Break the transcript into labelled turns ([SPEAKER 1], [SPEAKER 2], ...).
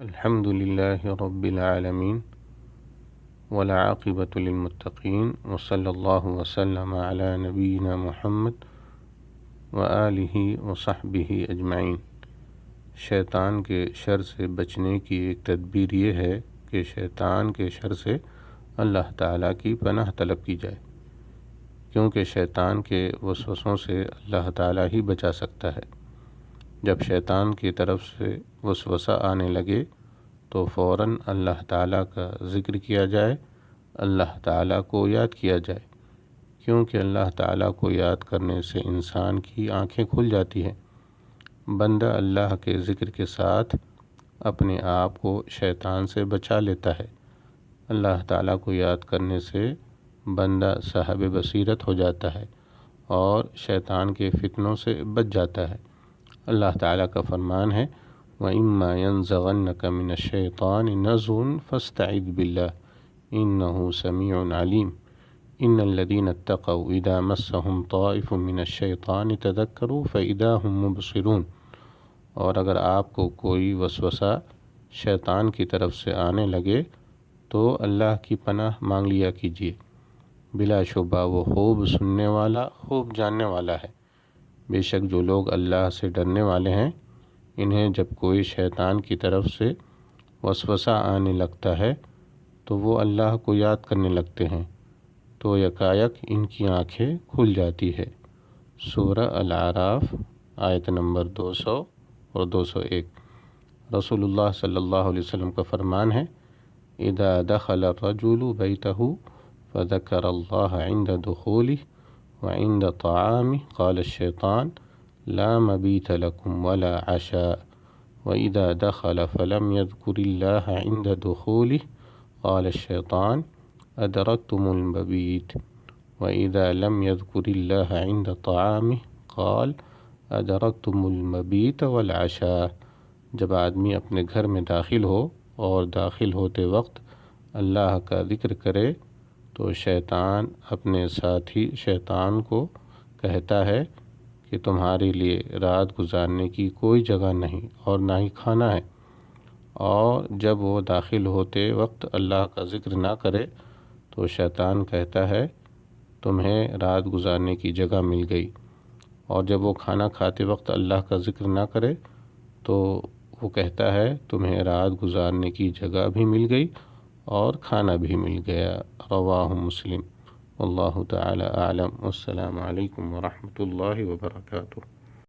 [SPEAKER 1] الحمد للہ رب العالمین والعاقبۃ للمتقین وصلی اللہ وسلم علی نبینا محمد وآلہ وصحبہ اجمعین۔ شیطان کے شر سے بچنے کی ایک تدبیر یہ ہے کہ شیطان کے شر سے اللہ تعالیٰ کی پناہ طلب کی جائے، کیونکہ شیطان کے وسوسوں سے اللہ تعالیٰ ہی بچا سکتا ہے۔ جب شیطان کی طرف سے وسوسہ آنے لگے تو فوراً اللہ تعالیٰ کا ذکر کیا جائے، اللہ تعالیٰ کو یاد کیا جائے، کیونکہ اللہ تعالیٰ کو یاد کرنے سے انسان کی آنکھیں کھل جاتی ہیں۔ بندہ اللہ کے ذکر کے ساتھ اپنے آپ کو شیطان سے بچا لیتا ہے۔ اللہ تعالیٰ کو یاد کرنے سے بندہ صاحب بصیرت ہو جاتا ہے اور شیطان کے فتنوں سے بچ جاتا ہے۔ اللہ تعالیٰ کا فرمان ہے وَإِمَّا يَنزَغَنَّكَ مِنَ الشَّيْطَانِ نَزْغٌ فَاسْتَعِذْ بِاللَّهِ إِنَّهُ سَمِيعٌ عَلِيمٌ إِنَّ الَّذِينَ اتَّقَوْا إِذَا مَسَّهُمْ طَائِفٌ مِّنَ الشَّيْطَانِ تَذَكَّرُوا فَإِذَا هُمْ مُبْصِرُونَ۔ اور اگر آپ کو کوئی وسوسہ شیطان کی طرف سے آنے لگے تو اللہ کی پناہ مانگ لیا کیجیے، بلا شبہ وہ خوب سننے والا، خوب جاننے والا ہے۔ بے شک جو لوگ اللہ سے ڈرنے والے ہیں، انہیں جب کوئی شیطان کی طرف سے وسوسہ آنے لگتا ہے تو وہ اللہ کو یاد کرنے لگتے ہیں تو یکایک ان کی آنکھیں کھل جاتی ہے۔ سورہ الاعراف آیت نمبر 200 اور 201۔ رسول اللہ صلی اللہ علیہ وسلم کا فرمان ہے اذا دخل الرجل بیتہ فذکر اللہ عند دخولہ وعند طعامہ قال الشیطان لا مبیت لکم ولا عشاء وَإِذَا دَخَلَ فَلَمْ يَذْكُرِ اللَّهَ عِنْدَ دُخُولِهِ قَالَ الشَّيْطَانُ أَدْرَكْتُمُ الْمَبِيتَ وَإِذَا لَمْ يَذْكُرِ اللَّهَ عِنْدَ طَعَامِهِ قَالَ أَدْرَكْتُمُ الْمَبِيتَ وَالْعَشَاءَ۔ جب آدمی اپنے گھر میں داخل ہو اور داخل ہوتے وقت اللہ کا ذکر کرے تو شیطان اپنے ساتھی شیطان کو کہتا ہے کہ تمہارے لیے رات گزارنے کی کوئی جگہ نہیں اور نہ ہی کھانا ہے، اور جب وہ داخل ہوتے وقت اللہ کا ذکر نہ کرے تو شیطان کہتا ہے تمہیں رات گزارنے کی جگہ مل گئی، اور جب وہ کھانا کھاتے وقت اللہ کا ذکر نہ کرے تو وہ کہتا ہے تمہیں رات گزارنے کی جگہ بھی مل گئی اور کھانا بھی مل گیا۔ رواہ مسلم۔ واللہ تعالی اعلم۔ السلام علیکم ورحمۃ اللہ وبرکاتہ۔